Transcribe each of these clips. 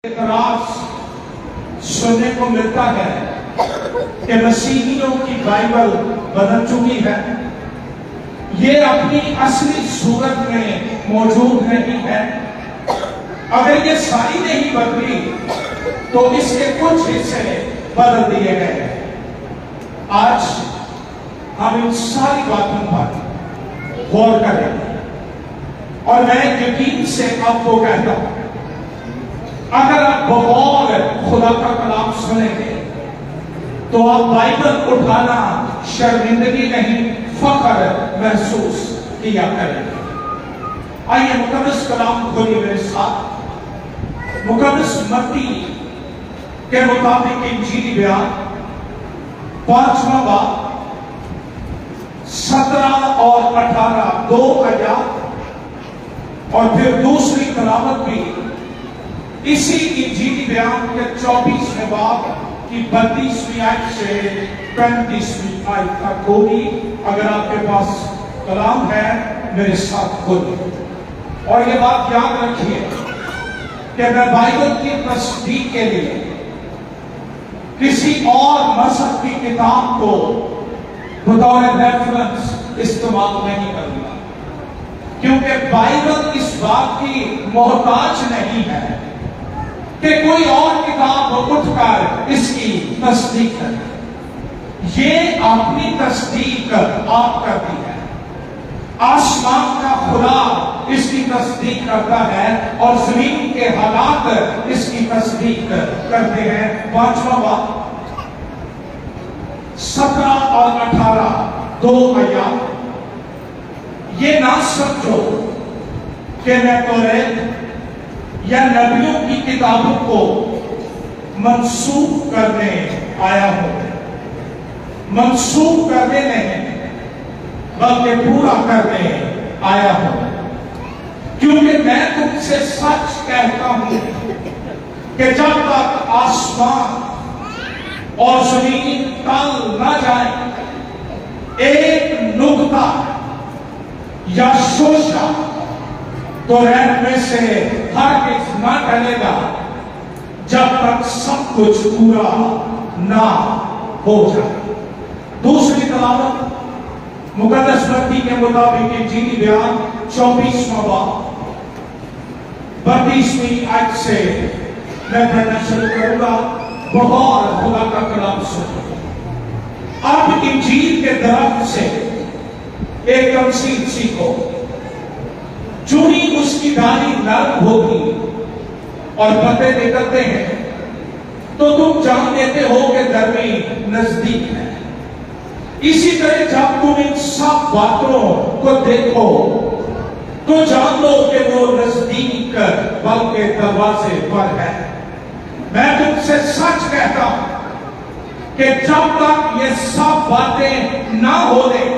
اعتراض سننے کو ملتا ہے کہ مسیحیوں کی بائبل بدل چکی ہے، یہ اپنی اصلی صورت میں موجود نہیں ہے۔ اگر یہ ساری نہیں بدلی تو اس کے کچھ حصے بدل دیے گئے ہیں۔ آج ہم ان ساری باتوں پر غور کریں گے اور میں یقین سے آپ کو کہتا ہوں، اگر آپ بغور خدا کا کلام سنیں گے تو آپ بائبل اٹھانا شرمندگی نہیں، فخر محسوس کیا کریں گے۔ آئیے مقدس کلام کھولیے میرے ساتھ، مقدس متی کے مطابق انجیلی بیان 5واں باب 17 اور 18 دو آیات، اور پھر دوسری تلاوت بھی اسی انجیلی بیان کے 24ویں باب کی 32ویں آیت سے 35ویں آیت تک ہوگی۔ اگر آپ کے پاس کلام ہے میرے ساتھ کھولیے، اور یہ بات یاد رکھیے کہ میں بائبل کی تصدیق کے لیے کسی اور مذہب کی کتاب کو بطور ریفرنس استعمال نہیں کروں گا، کیونکہ بائبل اس بات کی محتاج نہیں ہے کہ کوئی اور کتاب اٹھ کر اس کی تصدیق کرے۔ یہ اپنی تصدیق آپ کرتی ہے۔ آسمان کا خدا اس کی تصدیق کرتا ہے اور زمین کے حالات اس کی تصدیق کرتے ہیں۔ 5واں باب 17 اور 18 دو آیات، یہ نہ سمجھو کہ میں توریت یا نبیوں کی کتابوں کو منسوخ کرنے آیا ہوں۔ منسوخ کرنے نہیں بلکہ پورا کرنے آیا ہوں، کیونکہ میں تم سے سچ کہتا ہوں کہ جب تک آسمان اور زمین ٹل نہ جائیں، ایک نقطہ یا شوشہ توریت میں سے ہرگز نہ ٹلے گا جب تک سب کچھ پورا نہ ہو جائے۔ دوسری تلاوت مقدس متی کے مطابق انجیلی بیان 24واں باب 32ویں آیت سے میں پڑھنا شروع کروں گا۔ بغور خدا کا کلام سنو۔ اب انجیل کے درخت سے ایک تمثیل سیکھو، چونی اس کی ڈالی نرم ہوگی اور پتے نکلتے ہیں تو تم جان لیتے ہو کہ گرمی نزدیک ہے۔ اسی طرح جب تم ان سب باتوں کو دیکھو تو جان لو کہ وہ نزدیک بلکہ دروازے پر ہے۔ میں تم سے سچ کہتا ہوں کہ جب تک یہ سب باتیں نہ ہو لیں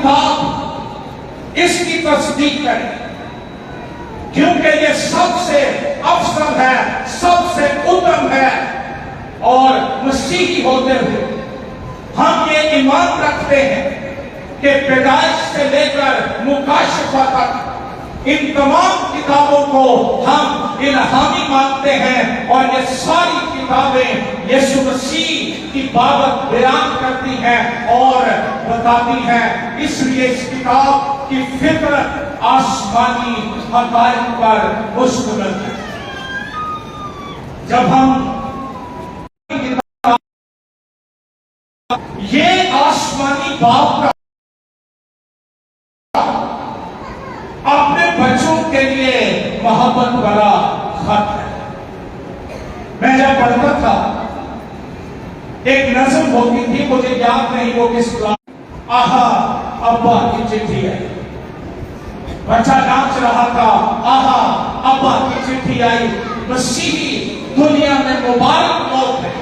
किताब इसकी तस्दीक करें, क्योंकि ये सबसे अफजल है, सबसे उत्तम है। और मसीही होते हुए हम ये ईमान रखते हैं कि पैदाइश से लेकर मुकाशफा तक इन तमाम किताबों को हम इल्हामी मानते हैं, और ये सारी किताबें यीशु मसीह की बाबत बयान करती हैं और बताती हैं। इसलिए इस किताब की फितरत आसमानी हक़ाइक़ पर मुश्तमिल है। जब हम ये आसमानी बाप का अपने बच्चों के लिए मोहब्बत भरा खत है। मैं जब पढ़ता था, एक नज़म होती थी, मुझे याद नहीं वो किस क्लास, आहा अब्बा की चिट्ठी है। बच्चा नाच रहा था, आहा अब्बा की चिट्ठी आई। मसीही दुनिया में मुबारक लोग हैं,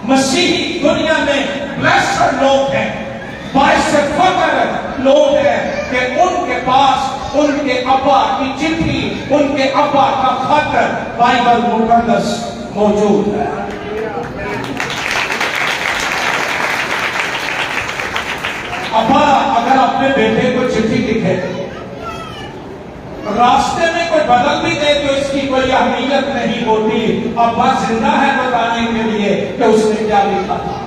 मसीही दुनिया में ब्लेस्ड लोग हैं, बाइस फख्र लोग हैं कि उनके पास उनके अब्बा की चिट्ठी, उनके अब्बा का खत बाइबल मुकद्दस मौजूद है। अब्बा अगर अपने बेटे को चिट्ठी लिखे, रास्ते में कोई बदल भी दे तो इसकी कोई अहमियत नहीं होती। अब्बा जिंदा है बताने के लिए कि उसने क्या लिखा था।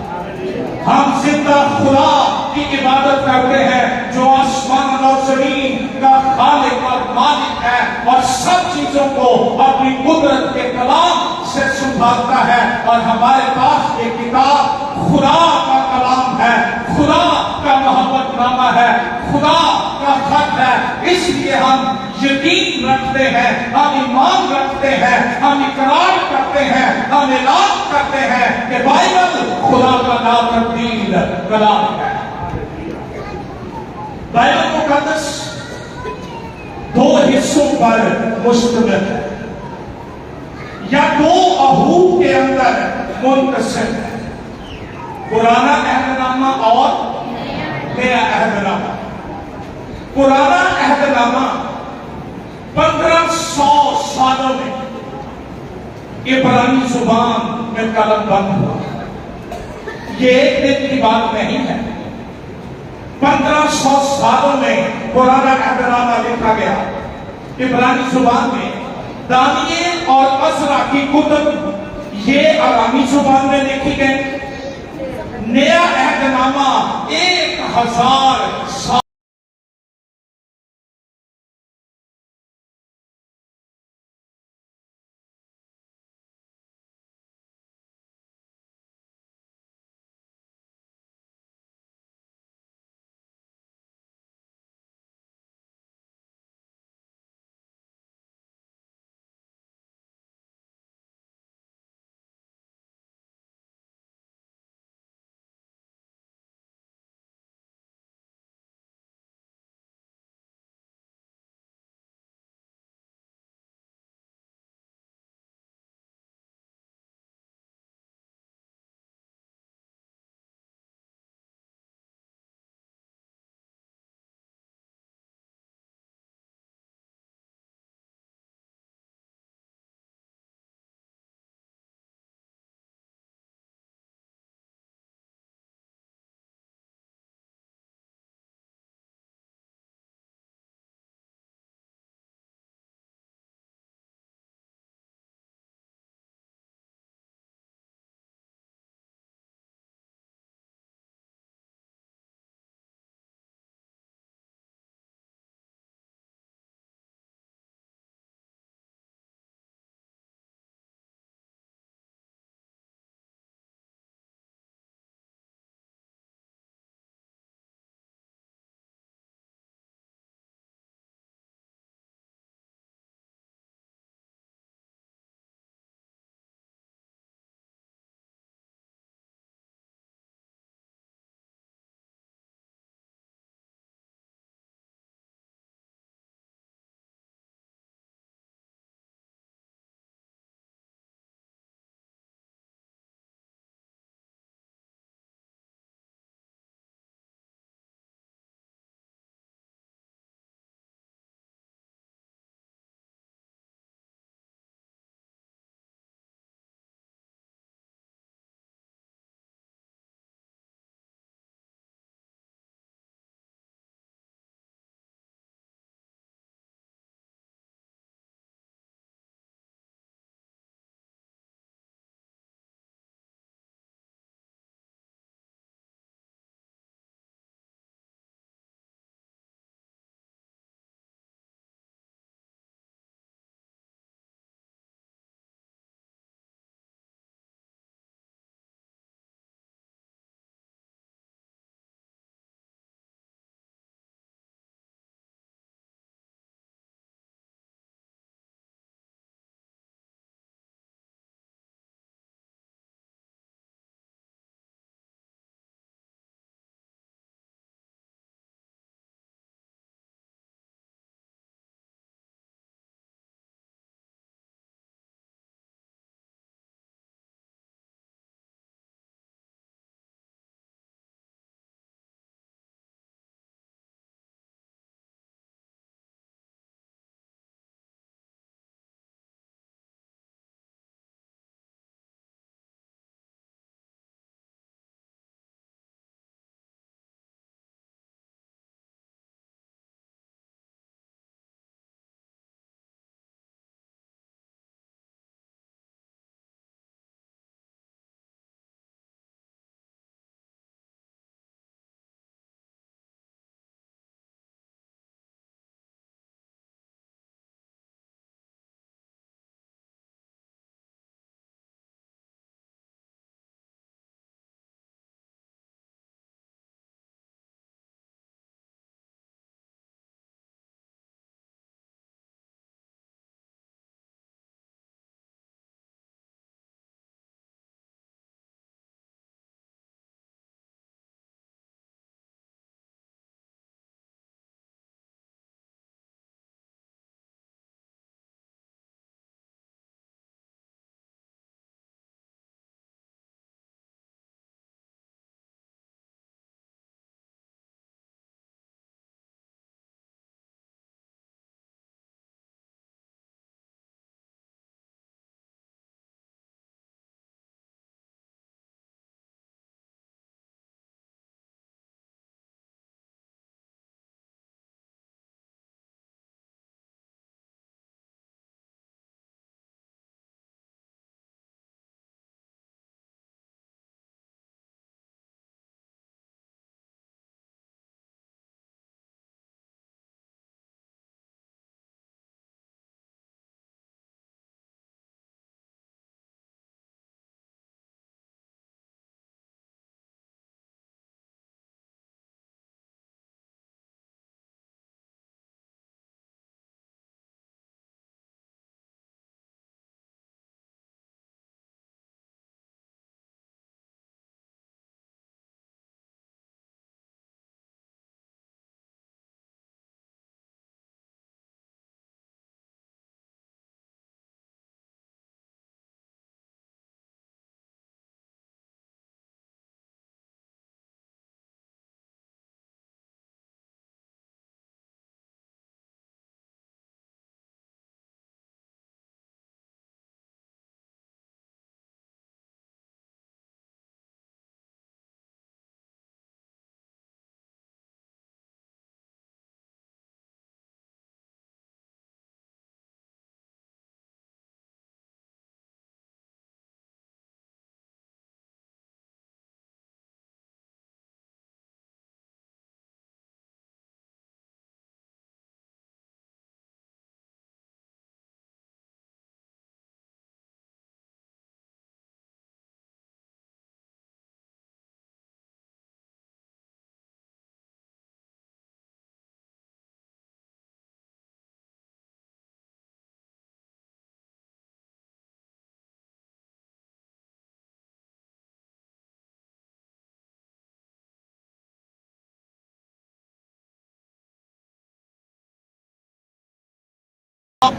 हम जिंदा खुदा की इबादत करते हैं जो आसमान और जमीन का खालिक और मालिक है, और सब चीजों को अपनी कुदरत के कलाम से संभालता है। और हमारे पास ये किताब खुदा का कलाम है, खुदा का मोहब्बतनामा है, खुदा का खत है। इसलिए हम यकीन रखते हैं, हम ईमान रखते हैं, हम इकरार करते हैं, हम ऐलान करते हैं कि बाइबल खुदा का नातब्दील कलाम है। बाइबल मुकद्दस दो हिस्सों पर मुश्तमिल है, या दो अहूद के अंदर मुंतसिर है, पुराना अहदनामा और नया अहदनामा। पुराना अहदनामा 1500 सालों में इब्रानी जुबान में कलम बंद हुआ। ये एक दिन की बात नहीं है, 1500 सालों में पुराना अहदनामा लिखा गया इब्रानी जुबान में। दानिएल और अज़रा की कुतुब ये अरामी जुबान में लिखी गई। नया अहदनामा 1000 साल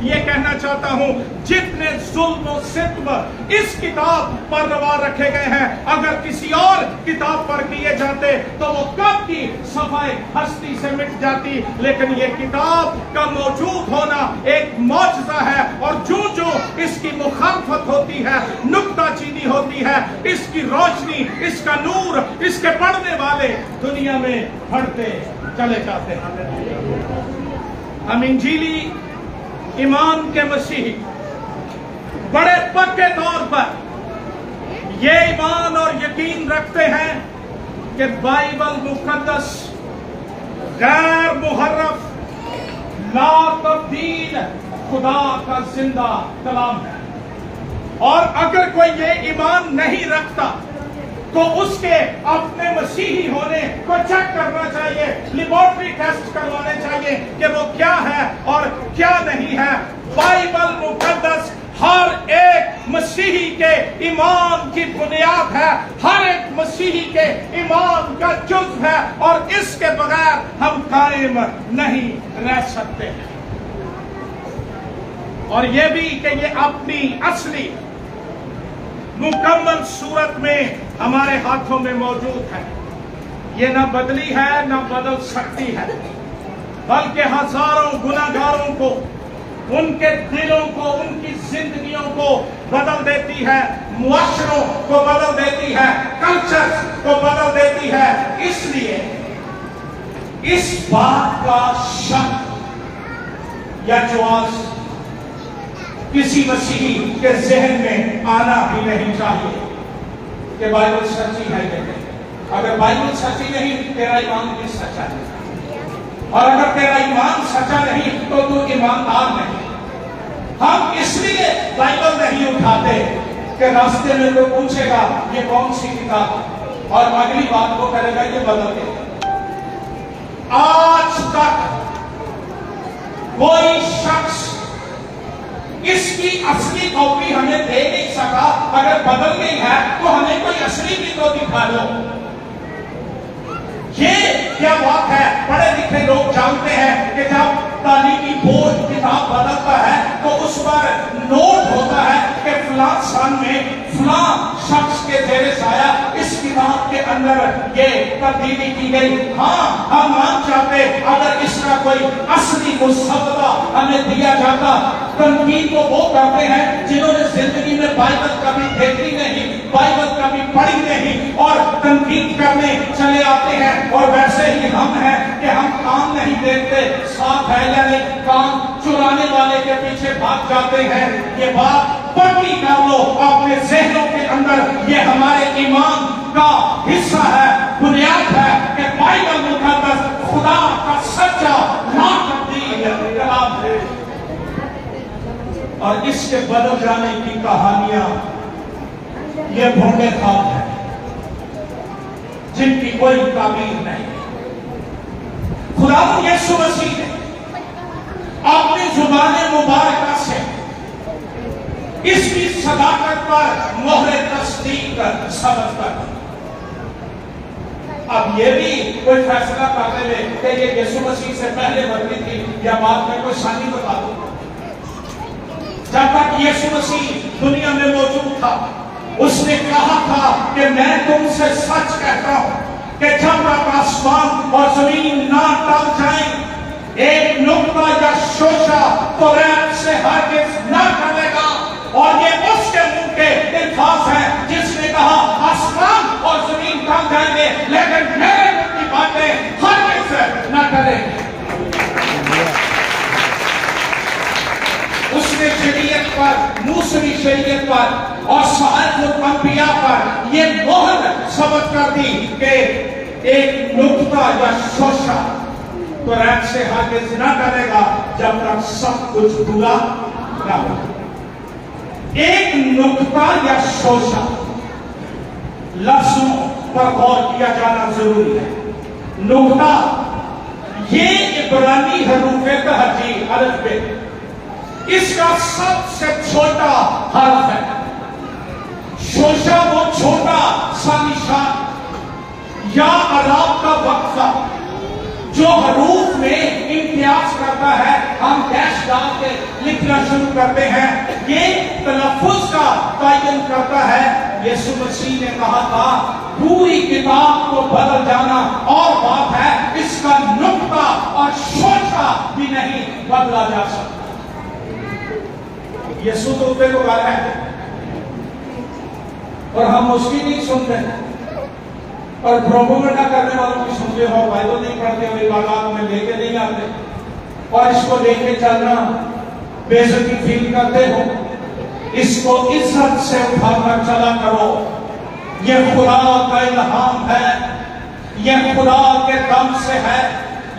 یہ کہنا چاہتا ہوں جتنے ظلم و ستم اس کتاب پر روا رکھے گئے ہیں اگر کسی اور کتاب پر کیے جاتے تو وہ کب کی صفائے ہستی سے مٹ جاتی، لیکن یہ کتاب کا موجود ہونا ایک معجزہ ہے، اور جو اس کی مخالفت ہوتی ہے، نکتہ چینی ہوتی ہے، اس کی روشنی، اس کا نور، اس کے پڑھنے والے دنیا میں بڑھتے چلے جاتے ہیں۔ ہم انجیلی ایمان کے مسیحی بڑے پکے طور پر یہ ایمان اور یقین رکھتے ہیں کہ بائبل مقدس غیر محرف لا تبدیل خدا کا زندہ کلام ہے، اور اگر کوئی یہ ایمان نہیں رکھتا تو اس کے اپنے مسیحی ہونے کو چیک کرنا چاہیے، لیبارٹری ٹیسٹ کروانے چاہیے کہ وہ کیا ہے اور کیا نہیں ہے۔ بائبل مقدس ہر ایک مسیحی کے ایمان کی بنیاد ہے، ہر ایک مسیحی کے ایمان کا جزو ہے، اور اس کے بغیر ہم قائم نہیں رہ سکتے۔ اور یہ بھی کہ یہ اپنی اصلی مکمل صورت میں ہمارے ہاتھوں میں موجود ہے، یہ نہ بدلی ہے نہ بدل سکتی ہے، بلکہ ہزاروں گناہگاروں کو، ان کے دلوں کو، ان کی زندگیوں کو بدل دیتی ہے، معاشروں کو بدل دیتی ہے، کلچر کو بدل دیتی ہے۔ اس لیے اس بات کا شک یا جواز کسی مسیحی کے ذہن میں آنا بھی نہیں چاہیے کہ بائبل سچی ہے یا نہیں۔ اگر بائبل سچی نہیں تیرا ایمان بھی سچا ہے، اور اگر تیرا ایمان سچا نہیں تو تو ایماندار نہیں۔ ہم اس لیے بائبل نہیں اٹھاتے کہ راستے میں کوئی پوچھے گا یہ کون سی کتاب ہے، اور اگلی بات کو کرے گا یہ بدل دے۔ آج تک کوئی شخص اس کی اصلی کاپی ہمیں دے نہیں سکا، اگر بدل گئی ہے تو ہمیں کوئی اصلی بھی تو دکھا دو۔ یہ کیا بات ہے؟ پڑھے لکھے لوگ جانتے ہیں کہ جب تعلیمی بورڈ کتاب بدلتا ہے تو اس پر نوٹ ہوتا ہے کہ فلاں سال میں فلاں شخص کے زیر سایہ اس کتاب کے اندر یہ تبدیلی کی گئی۔ ہاں ہم مان چاہتے اگر اس کا کوئی اصلی مسودہ ہمیں دیا جاتا۔ تنقید کو وہ کرتے ہیں جنہوں نے زندگی میں بائبل کبھی دیکھی نہیں، بائبل کبھی پڑھی نہیں، اور تنقید کرنے چلے آتے ہیں۔ اور ویسے ہی ہم ہیں کہ ہم کام نہیں دیکھتے، ساتھ ہے یا نہیں، کام چرانے والے کے پیچھے بھاگ جاتے ہیں۔ یہ بات پکی کر لو اپنے ذہنوں کے اندر، یہ ہمارے ایمان کا حصہ ہے، بنیاد ہے کہ بائبل مقدس خدا کا سچا لا تبدیل کلام ہے، اور اس کے بدل جانے کی کہانیاں یہ بھونڈے خواب ہیں جن کی کوئی تعبیر نہیں۔ خدا یسوع مسیح نے اپنی زبان مبارکہ سے اس کی صداقت پر مہر تصدیق ثبت کر دی۔ اب یہ بھی کوئی فیصلہ کرتے ہوئے کہ یہ یسوع مسیح سے پہلے بدلی تھی یا بعد میں، کوئی ثانی بتا دو۔ جب تک یسوع مسیح دنیا میں موجود تھا اس نے کہا تھا کہ میں تم سے سچ کہتا ہوں کہ جب تک آسمان اور زمین نہ ٹل جائیں ایک نقطہ یا شوشہ تو ریت سے ہرگز نہ ٹلے گا۔ اور یہ اس کے منہ کے الفاظ ہیں جس نے کہا آسمان اور زمین ٹل جائیں گے لیکن میرے منہ کی باتیں ہرگز نہ ٹلیں گی۔ اس نے شریعت پر، موسمی شریعت پر اور صحائف الانبیاء پر یہ مہر ثبت کر دی کہ ایک نقطہ یا شوشہ تو ریت سے ہرگز نہ کرے گا جب تک سب کچھ پورا نہ ہو۔ ایک نقطہ یا شوشہ، لفظوں پر غور کیا جانا ضروری ہے۔ نقطہ یہ عبرانی حروف تہجی الف بے، اس کا سب سے چھوٹا حرف ہے۔ شوشہ وہ چھوٹا سا نشان یا عراب کا وقفہ جو حروف میں امتیاز کرتا ہے ہم ڈیش ڈال کے لکھنا شروع کرتے ہیں، یہ تلفظ کا تعین کرتا ہے۔ یسوع مسیح نے کہا تھا پوری کتاب کو بدل جانا اور بات ہے، اس کا نقطہ اور شوچہ بھی نہیں بدلا جا سکتا۔ یسوع تو پہ کو گالا ہے اور ہم اس کی نہیں سنتے اور پروپیگنڈا کرنے والوں کی سنتے ہو، بائبل نہیں پڑھتے ہو، عبادات میں لے کے نہیں آتے اور اس کو لے کے چلنا بے عزتی فیل کرتے ہو۔ اس کو عزت سے اٹھا کر چلا کرو، یہ خدا کا الہام ہے، یہ خدا کے دم سے ہے،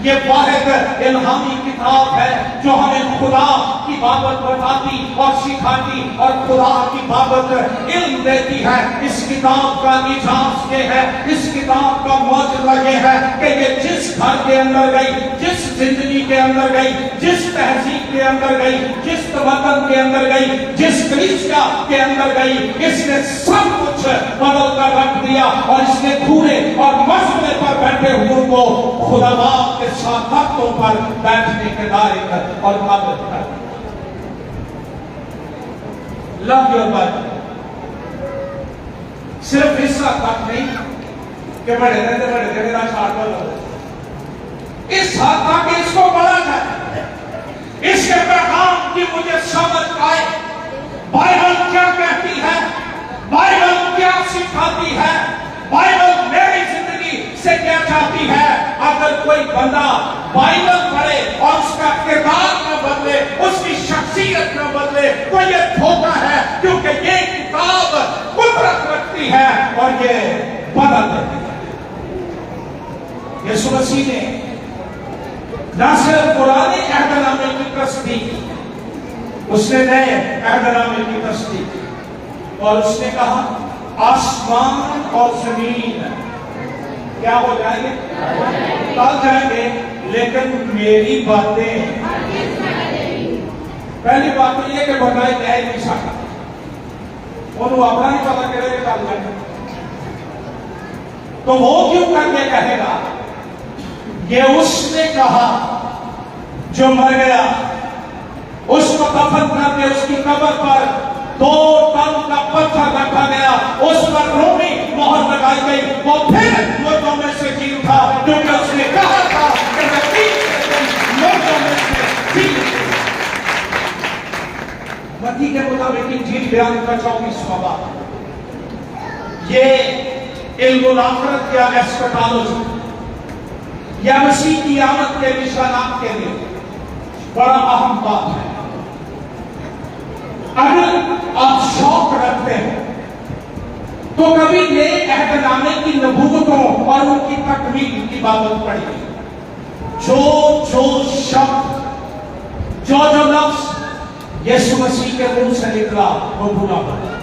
یہ واحد الہامی کتاب ہے جو ہمیں خدا کی بابت بتاتی اور سکھاتی اور خدا کی بابت علم دیتی ہے۔ اس کتاب کا اعجاز یہ ہے، اس کتاب کا معجزہ یہ ہے کہ یہ جس گھر کے اندر گئی، جس زندگی کے اندر گئی، جس تہذیب کے اندر گئی، جس وطن کے اندر گئی، جس کلیسیا کے اندر گئی، اس نے سب کچھ بدل کر رکھ دیا اور اس نے دھورے اور مسئلے پر بیٹھے ہوئے کو خدا باپ کے ساتھ تختوں پر بیٹھنے کے لائق اور قابل کر دیا۔ لو یور بائبل، صرف حصہ تک نہیں کہ بڑے رہتے میرا چھاٹ والا ہو، اس حد تک اس کو پڑھا جائے، اس کے پیغام کی مجھے سمجھ آئے، بائبل کیا کہتی ہے، بائبل کیا سکھاتی ہے، بائبل میری زندگی سے کیا چاہتی ہے۔ اگر کوئی بندہ بائبل پڑھے اور اس کا کردار نہ بدلے، اس کی شخصیت نہ بدلے، تو یہ دھوکہ ہے، کیونکہ یہ کتاب قدرت رکھتی ہے اور یہ بدل دیتی ہے۔ یسوع مسیح نے نہ صرف پرانے عہد نامے کی تصدیق کی، اس نے نئے عہد نامے کی تصدیق کی اور اس نے کہا آسمان اور زمین کیا ہو جائیں گے، ٹل جائیں گے، لیکن میری باتیں، پہلی بات تو یہ کہ بتائے کہہ نہیں سکتا، انہوں اپنا ہی پتا کرے کہ ٹل جائیں گے، تو وہ کیوں کر کے کہے گا؟ یہ اس نے کہا جو مر گیا، اس کو دفن کر کے اس کی قبر پر 2 ٹن کا پتھر رکھا گیا، اس پر رومی مہر لگائی گئی، وہ پھر مردوں میں سے جی اٹھا، کیونکہ اس نے کہا تھا کہ میں تیسرے دن مردوں میں سے جی اٹھوں۔ متی کے مطابق انجیل بیان کا 24واں باب، یہ علم الآخرت یا ایسکٹالوجی یا مسیح کی آمد کے نشانات کے لیے بڑا اہم بات ہے۔ اگر آپ شوق رکھتے ہیں تو کبھی نئے عہد نامے کی نبوتوں اور ان کی تکمیل کی بابت پڑھیے۔ جو شبد، جو لفظ یسوع مسیح کے منہ سے نکلا وہ بھولا پڑا،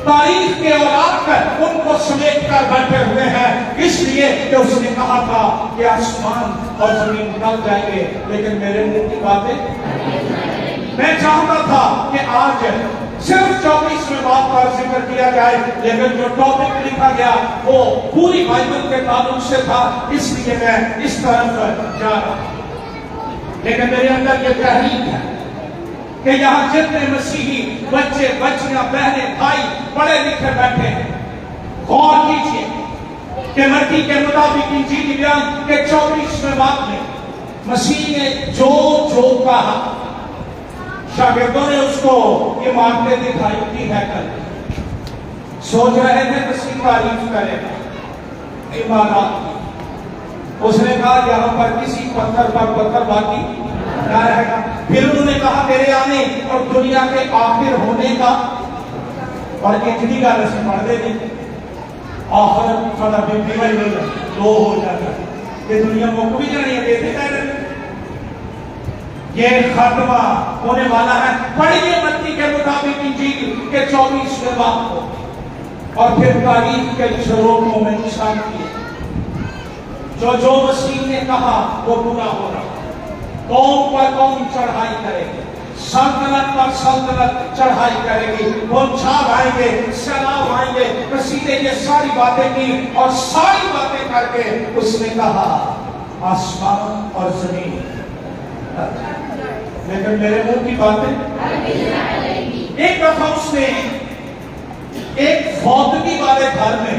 تاریخ کے اوراق ان کو سمیٹ کر بیٹھے ہوئے ہیں، اس لیے کہ اس نے کہا تھا کہ آسمان اور زمین ٹل جائیں گے لیکن میرے منہ کی باتیں۔ میں چاہتا تھا کہ آج صرف 24ویں بات پر ذکر کیا جائے، لیکن جو ٹاپک لکھا گیا وہ پوری بائبل کے تعلق سے تھا، اس لیے میں اس طرف جا رہا ہوں۔ لیکن میرے اندر یہ تحریک ہے کہ یہاں جتنے مسیحی بچے، بچیاں، بہنیں، بھائی پڑھے لکھے بیٹھے ہیں، غور کیجئے کہ متی کے مطابق انجیل بیان کے 24ویں باب میں مسیح نے جو کہا، شاگردوں نے اس کو عمارتیں دکھائی تھی، ہیکل سوچ رہے تھے مسیح تعریف کرے گا عمارات کی، اس نے کہا یہاں پر کسی پتھر پر پتھر باقی نہ رہے گا۔ پھر انہوں نے کہا میرے آنے اور دنیا کے آخر ہونے کا، اور اتنی کا رسم پڑھ دے دی آخرت فلا بیوائی لو ہو جاتا ہے کہ دنیا کو بھی جانے دیتے ہیں، یہ خاتمہ ہونے والا ہے۔ پڑھیے متی کے مطابق انجیل کے 24ویں باب کو، اور پھر تاریخ کے شروعوں میں نشان کیے جو مسیح نے کہا وہ پورا ہو رہا۔ قوم پر قوم چڑھائی کرے گی، سلطنت پر سلطنت چڑھائی کرے گی، بھونچال آئیں گے، سیلاب آئیں گے۔ مسیح نے یہ ساری باتیں کی اور ساری باتیں کر کے اس نے کہا आसमान और जमीन, लेकिन मेरे मुंह की बातें। एक दफा उसने एक फौतगी वाले घर में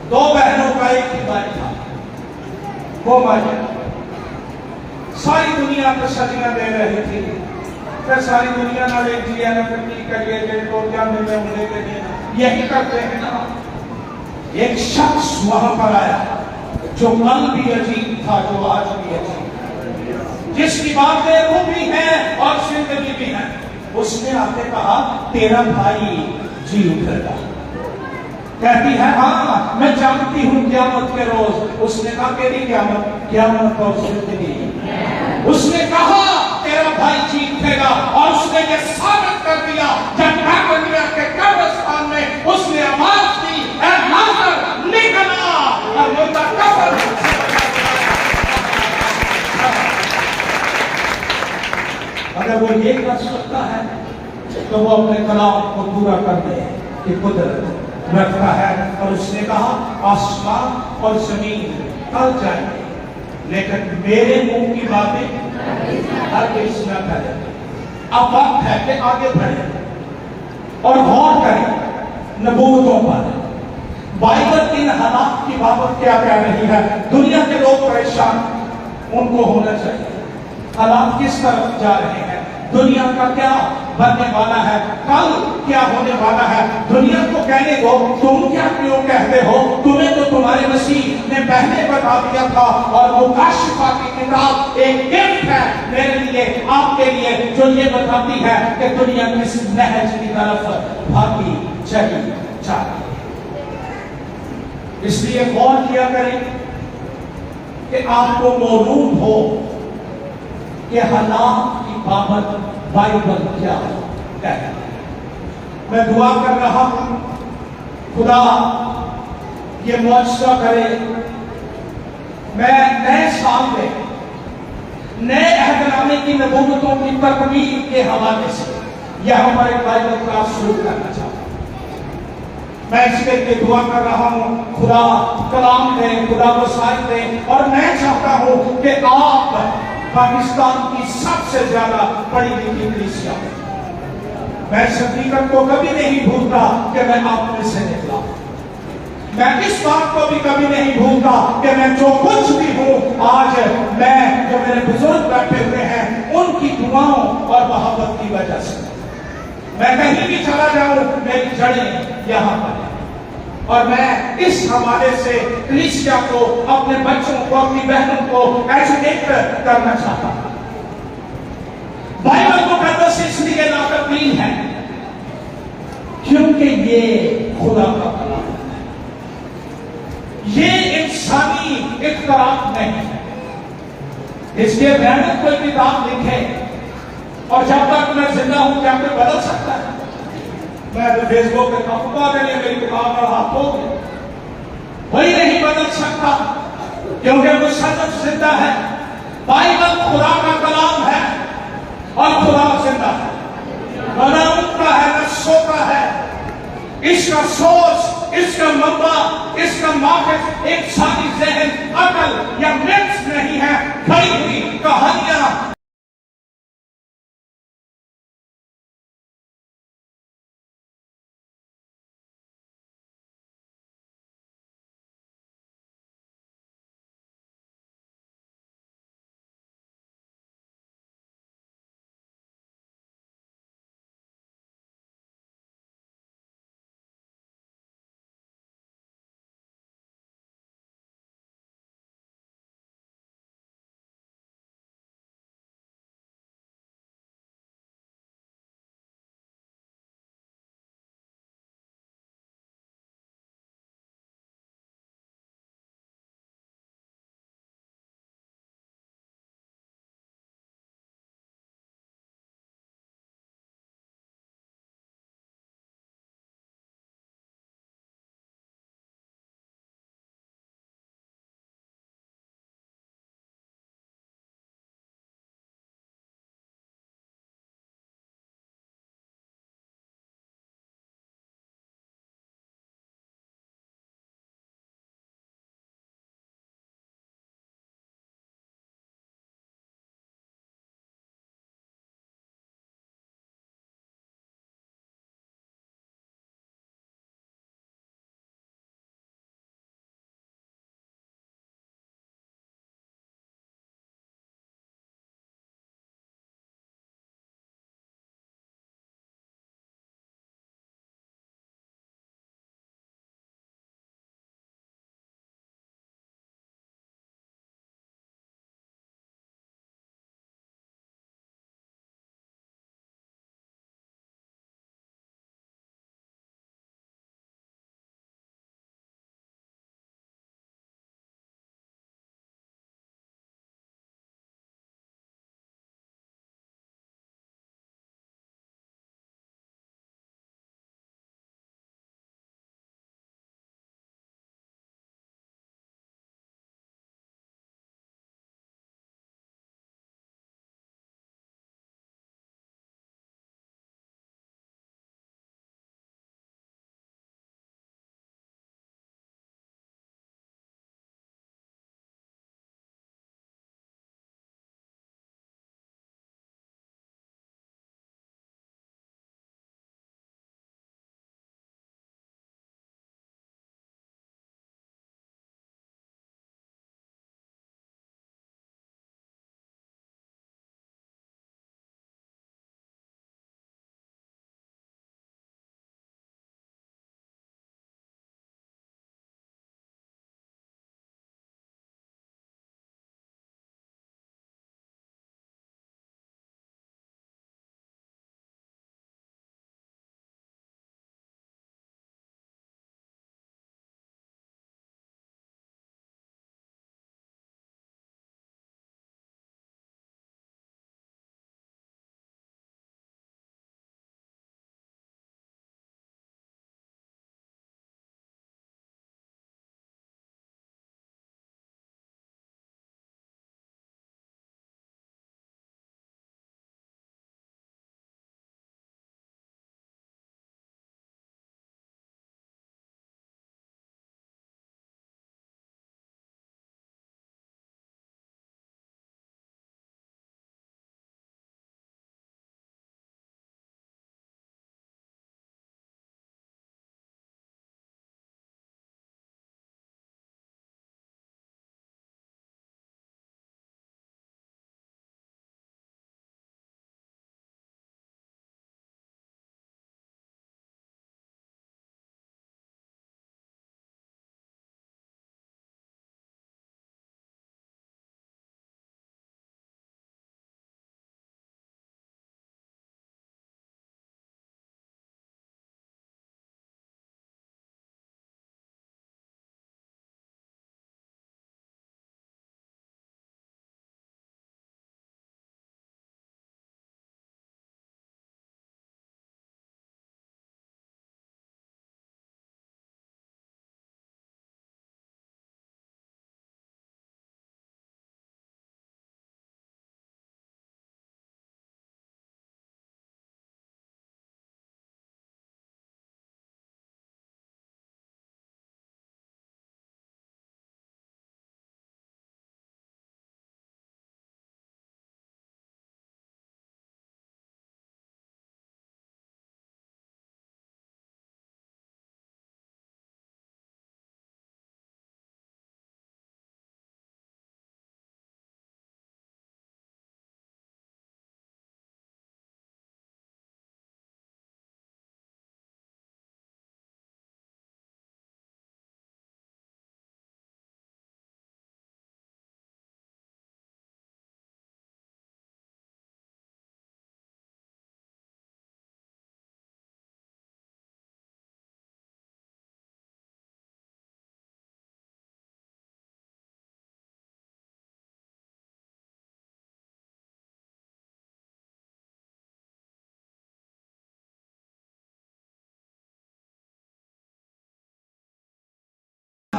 दो बहनों का एक ही भाई था, वो भाई सारी दुनिया को सदियां दे रही थी, फिर सारी दुनिया ना ले जी ना करनी करिए जिनको क्या मिले उन्हें के लिए यही करते हैं ना। एक शख्स वहां पर आया जो कल भी अजीब था, जो आज भी अजीब, जिसकी बातें वो भी है और जिंदगी भी है। उसने आके कहा तेरा भाई जी उठेगा। कहती है हाँ मैं जानती हूं क़यामत के रोज। उसने कहा तेरी क़यामत और जिंदगी। उसने कहा तेरा भाई जी उठेगा और उसने ये साबित कर दिया जब बैबिलोनिया के कब्रिस्तान में उसने आवाज दी ऐ लाज़र निकला, और मुर्दा कब्र से अगर वो ये कर सकता है तो वो अपने कलाम को पूरा कर दे कि कुदरत रखता है। और उसने कहा आसमान और जमीन टल जाएंगे लेकिन मेरे मुंह की बातें हर किसी न करे। अब वक्त है कि आगे बढ़े और गौर करें नबूवतों पर। बाइबल इन हालात की बाबत क्या कह रही है। दुनिया के लोग परेशान, उनको होना चाहिए। हालात किस तरफ जा रहे हैं, दुनिया का क्या बनने वाला है, कल क्या होने वाला है, दुनिया को कहने दो तुम क्या क्यों कहते हो, तुम्हें तो तुम्हारे मसीह ने पहले बता दिया था। और मुकाशिफा की किताब एक गिफ्ट है मेरे लिए, आपके लिए, जो ये बताती है कि दुनिया किस नहज की तरफ भागी चली जा रही है। इसलिए गौर किया करें कि आपको मालूम हो कि हालात की बाबत बाइबल क्या है। मैं दुआ कर रहा हूं खुदा ये मौजज़ा करे। मैं नए साल में नए अहदनामे की नबूवतों की तकमील के हवाले से यहां पर एक बाइबल क्लास शुरू करना चाहता हूं। मैं इसके लिए दुआ कर रहा हूं खुदा कलाम दे, खुदा वसाइल दे। और मैं चाहता हूं कि आप पाकिस्तान की सबसे ज्यादा पढ़ी लिखी कलीसिया, मैं इस हकीकत को कभी नहीं भूलता कि मैं आप में से निकला। मैं इस बात को भी कभी नहीं भूलता कि मैं जो कुछ भी हूं आज, मैं जो मेरे बुजुर्ग बैठे हुए हैं उनकी दुआओं और मोहब्बत की वजह से। मैं कहीं भी चला जाऊं मेरी जड़ें यहां पर है। और मैं इस हवाले से कलीसिया को, अपने बच्चों को, अपनी बहनों को एजुकेट करना चाहता हूं। बाइबल मुकद्दस इसलिए नातबीन है क्योंकि ये खुदा का कलाम है, ये इंसानी इख्तरात नहीं है। इसके बयान कोई किताब लिखे और जब तक मैं जिंदा हूं क्या कोई बदल सकता है। मैं तो फेसबुक पे कहूंगा नहीं मेरी किताब का हाथ हो गया, वही नहीं बदल सकता क्योंकि वो सच जिंदा है। बाइबल खुदा का कलाम है और खुदा जिंदा है, न उठता है न सोता है। इसका सोर्स, इसका मब्बा, इसका माखज इंसानी ज़हन, अकल या मिथ्स नहीं है, खड़ी हुई कहानियां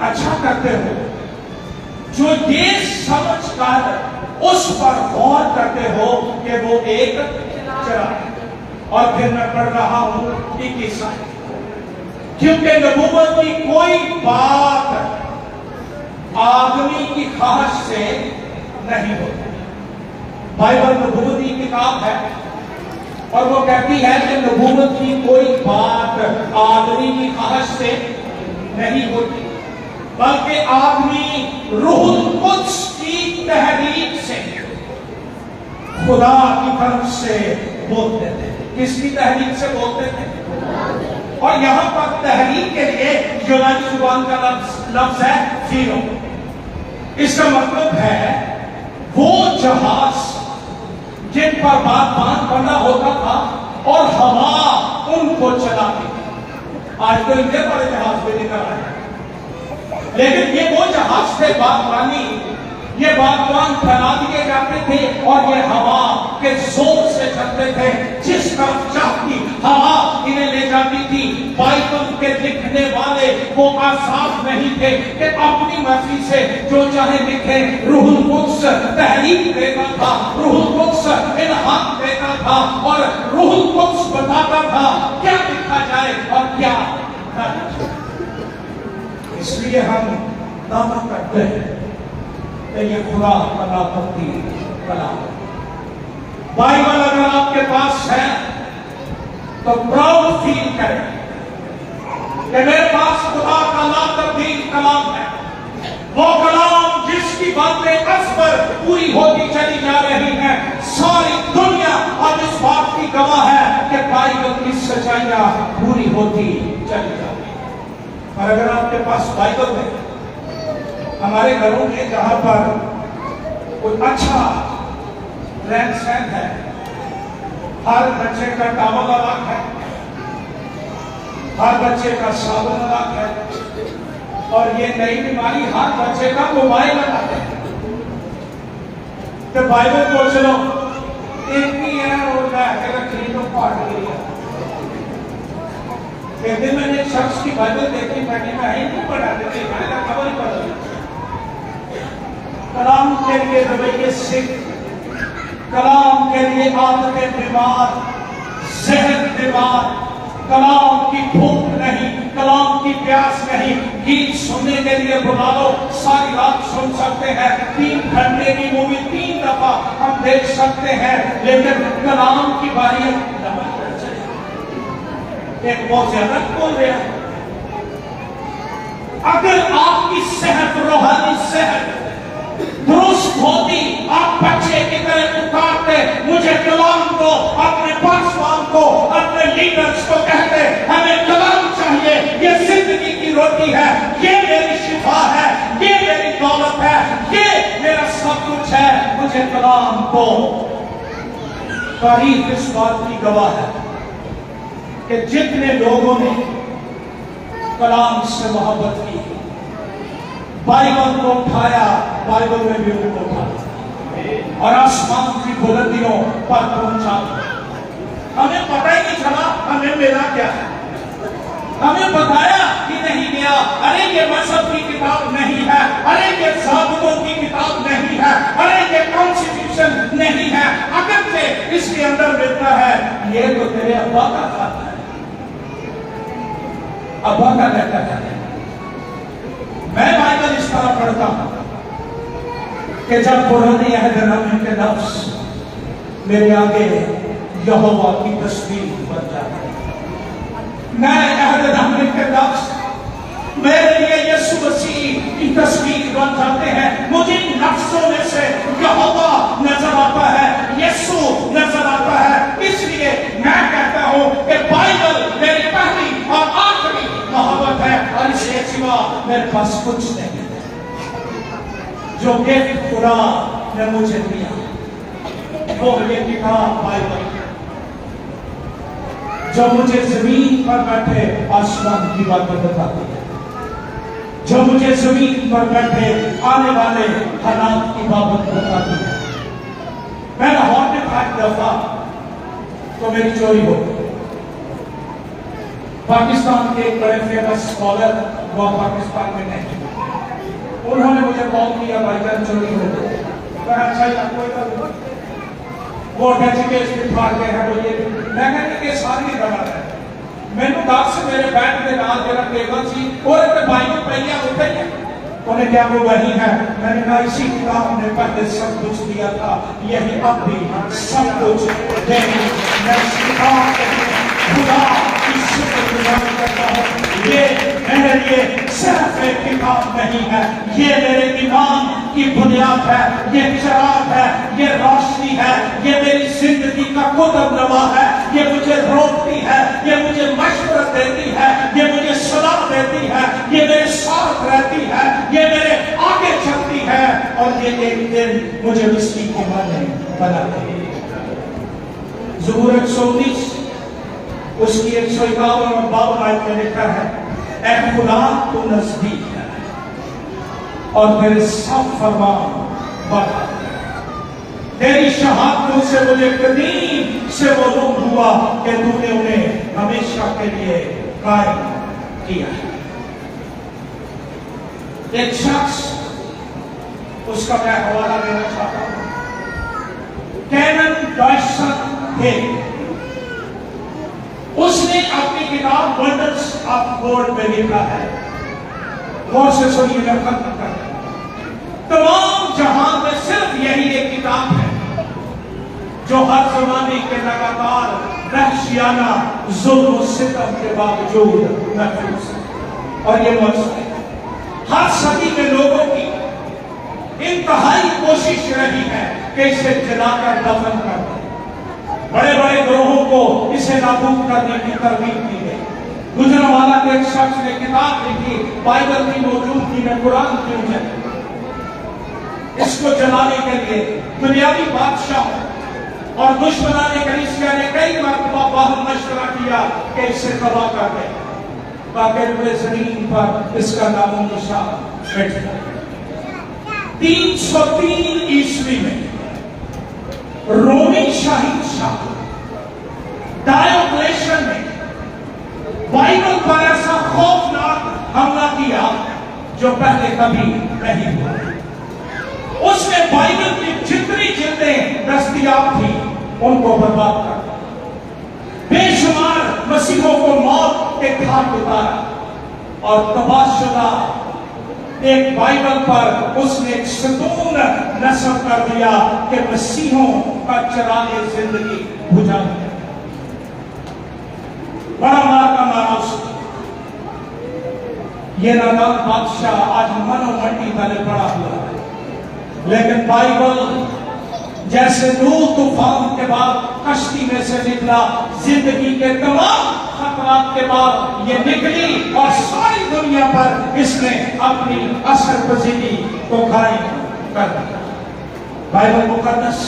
अच्छा करते हो जो ये समझ कर उस पर गौर करते हो कि वो एक चिराग है। और फिर मैं पढ़ रहा हूं 21 आयत, क्योंकि नबूवत की कोई बात आदमी की ख्वाहिश से नहीं होती। बाइबल नबूवत की किताब है और वो कहती है कि नबूवत की कोई बात आदमी की ख्वाहिश से नहीं होती, बल्कि आदमी रूहुल कुद्स की तहरीक से खुदा की तरफ से बोलते थे। किसकी तहरीक से बोलते थे? और यहां पर तहरीक के लिए यूनानी जुबान का लफ्ज है जीरो। इसका मतलब है वो जहाज जिन पर बागबान बना होता था और हवा उनको चलाती थी। आज तो इनके बड़े जहाज भी निकल आए, लेकिन ये वो जहाज थे बागबानी, ये बागबान फैला दिए जाते थे और ये हवा के जोर से चलते थे, जिस तरफ चाहती हवा इन्हें ले जाती थी। बाइबल के लिखने वाले वो आजाद नहीं थे कि अपनी मर्जी से जो चाहे लिखे। रूहुल कुद्स तहरीक देता था, रूहुल कुद्स इल्हाम देता था और रूहुल कुद्स बताता था क्या लिखा जाए और क्या ना। इसलिए हम दावा करते हैं कि ये खुदा का लापती कलाम। बाइबल अगर आपके पास है तो प्राउड फील करें कि मेरे पास खुदा का लापती कलाम है। वो कलाम जिसकी बातें अक्सर पूरी होती चली जा रही हैं। सारी दुनिया अब इस बात की गवाह है कि बाइबल की सच्चाइयां पूरी होती चली जा रही हैं। और अगर आपके पास बाइबल है, हमारे घरों में जहां पर कोई अच्छा रहन सहन है, हर बच्चे का टॉवल अलग है, हर बच्चे का साबुन अलग है, और ये नई बीमारी हर बच्चे का मोबाइल अलग है। तो बाइबल को चलो एक ही है और रखी तो पाठ गई है। एक दिन मैंने एक शख्स की बाइबल देखी, मैंने नहीं पढ़ा देते, मैंने खबर ही पढ़ कलाम के लिए रवैये सिख, कलाम के लिए आदतें बीमार, जहन बीमार, कलाम की भूख नहीं, कलाम की प्यास नहीं। गीत सुनने के लिए बुला लो, सारी रात सुन सकते हैं। 3 घंटे की मूवी 3 दफा हम देख सकते हैं, लेकिन कलाम की बारी एक बहुत ज्यादा बोल रहा है। अगर आपकी सेहत, रूहानी सेहत दुरुस्त होती, आप बच्चे की तरह पुकारते मुझे कलाम को, अपने पासवान को, अपने लीडर्स को कहते हमें कलाम चाहिए, ये जिंदगी की रोटी है, ये मेरी शिफा है, ये मेरी दौलत है, ये मेरा सब कुछ है, मुझे कलाम को। तारीख इस बात की गवाह है कि जितने लोगों ने कलाम से मोहब्बत की, बाइबल को उठाया, बाइबल में भी उनको उठाया और आसमान की बुलंदियों पर पहुंचा। हमें पता ही नहीं चला हमें मिला क्या है, हमें बताया कि नहीं गया। अरे ये मजहब की किताब नहीं है, अरे ये ज़ाबितों की किताब नहीं है, अरे ये कॉन्स्टिट्यूशन नहीं है। अगर से इसके अंदर मिलता है ये तो तेरे अब्बा का खाता है, अब्बा का लेटर है। मैं बाइबल इस तरह पढ़ता हूं कि जब पुराने अहद-ए-नामे के लफ्ज मेरे आगे यहोवा की तस्वीर बन जाते हैं, नए अहद-ए-नामे के लफ्ज मेरे लिए यीशु मसीह की तस्वीर बन जाते हैं। मुझे लफ्जों में से यहोवा नजर आता है, यीशु नजर आता है। इसलिए मैं कहता हूं कि बाइबल मेरी पहली और आखिरी मोहब्बत है और इसके सिवा मेरे पास कुछ नहीं है। जो गिफ्ट खुदा ने मुझे दिया वो ये किताब बाइबल, जो मुझे जमीन पर बैठे आसमान की बातें बताती है, जो मुझे जमीन पर बैठे आने वाले हालात की बाबत बताती है। मैं लाहौर में 5 दफा तो मेरी चोरी हो गई। पाकिस्तान के एक बड़े फेमस स्कॉलर वो पाकिस्तान में नहीं, कॉल किया भाईजान चोरी हो गई, अच्छा कोई वो डेजिकेट फाड़ के है वो ये मैं कहती कि सारी गलत है। मैंने दस मेरे बैठ के नाल जरा टेबल सी और ते बाइबल पढ़िया उठे ही उन्हें क्या वो वही है। मैंने कहा इसी किताब ने पहले सब कुछ दिया था, यही अब भी सब कुछ देने। मैं खुदा की शुक्रगुजार करता हूँ। ये मेरे लिए सिर्फ एक किताब नहीं है, ये मेरे ईमान की बुनियाद है, ये चिराग है, ये रोशनी है, ये मेरी जिंदगी का कुदम नवा है। ये मुझे रोकती है, ये मुझे मशवरा देती है, ये मुझे सलाह देती है, ये मेरे साथ रहती है, ये मेरे आगे चलती है और ये एक दिन मुझे मिस्री के माने बनाती है। ज़बूर 119 उसकी 151 और 52 आयत में लिखा है, ऐ खुदा तू नजदीक है और तेरे सब फरमान बता, तेरी शहादतों से मुझे कदीम से मालूम हुआ कि तूने उन्हें हमेशा के लिए कायम किया है। एक शख्स, उसका मैं हवाला देना चाहता हूं, कैनन डॉयसन थे। उसने अपनी किताब वंडर्स ऑफ गॉड में लिखा है, गौर से सुनिए, मैं खत्म कर तमाम जहां में सिर्फ यही एक किताब है जो हर जमाने के लगातार वहशियाना जुल्म सितम के बावजूद महफूज है। और ये मौजूद है हर सदी में लोगों की इंतहाई कोशिश रही है कि इसे जलाकर दफन कर दें। बड़े बड़े ग्रोहों को इसे नाबूद करने की तरकीब की गई। गुजरांवाला के एक शख्स ने किताब लिखी, बाइबल की मौजूदगी में कुरान क्यों है। इसको जलाने के लिए दुनियावी बादशाह और दुश्मनाने कलीसिया ने कई मरतबा बाहर मशवरा किया कि इसे तबाह कर दे, ताकि पूरे जमीन पर इसका नामो निशान मिट जाए। 303 ईस्वी में रोमी शहंशाह डायोक्लेशियन ने बाइबल पर ऐसा खौफनाक हमला किया जो पहले कभी नहीं हुआ। उसने बाइबल की जितनी जिल्दें दस्तयाब थी उनको बर्बाद कर दिया, बेशुमार मसीहों को मौत के घाट उतारा और तबाहशुदा एक बाइबल पर उसने एक सतून नस्ब कर दिया कि मसीहों का चरागे जिंदगी बुझा दिया। बड़ा मार का मारा उसने। ये नादान बादशाह आज मनोमंडी तले पड़ा हुआ है, लेकिन बाइबल जैसे नूह तूफान के बाद कश्ती में से निकला, जिंदगी के तमाम खतरात के बाद ये निकली और सारी दुनिया पर इसने अपनी असर पजीरी को कायम कर दिया। बाइबल मुकद्दस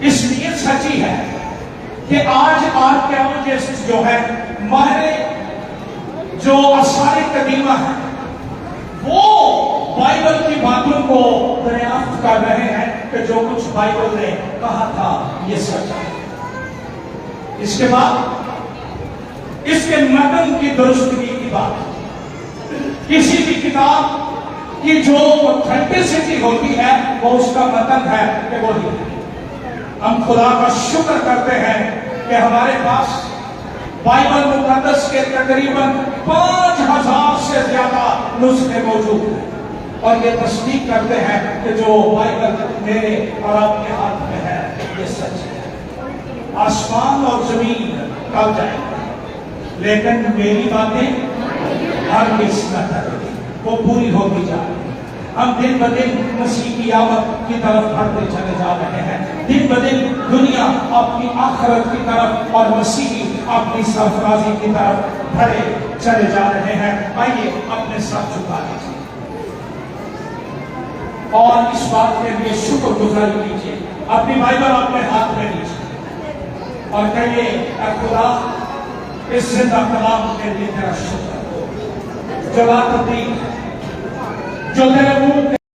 इसलिए सच्ची है कि आज आर्कियोलॉजिस्ट जो है, माहिर जो आसार कदीमा है, वो बाइबल की बातों को दरियाफ्त कर रहे हैं कि जो कुछ बाइबल ने कहा था ये सच है। इसके बाद इसके मतन की दुरुस्तगी की बात, किसी भी किताब की जो ऑथेंटिसिटी होती है वो उसका मतन है कि वो ही है। हम खुदा का शुक्र करते हैं कि हमारे पास बाइबल मुकद्दस के तकरीबन 5000 से ज्यादा नुस्खे मौजूद हैं और ये तस्दीक करते हैं कि जो बाइबल मेरे और आपके हाथ में है ये सच है। आसमान और जमीन टल जाएंगे, लेकिन मेरी बातें हर किस न करेगी, वो पूरी होती जा रही है। हम दिन ब दिन मसीह की आमद की तरफ बढ़ते चले जा रहे हैं। दिन ब दिन दुनिया अपनी आखिरत की तरफ और मसीह अपनी सरफराजी की तरफ बढ़े चले जा रहे हैं। आइए अपने साथ झुका लीजिए और इस बात के लिए शुक्रगुजारी कीजिए। अपनी बाइबल अपने हाथ में लीजिए और कहिए, खुदा इस जिंदा कलाम के लिए तेरा शुक्र, जो बात होती जो तेरे मुंह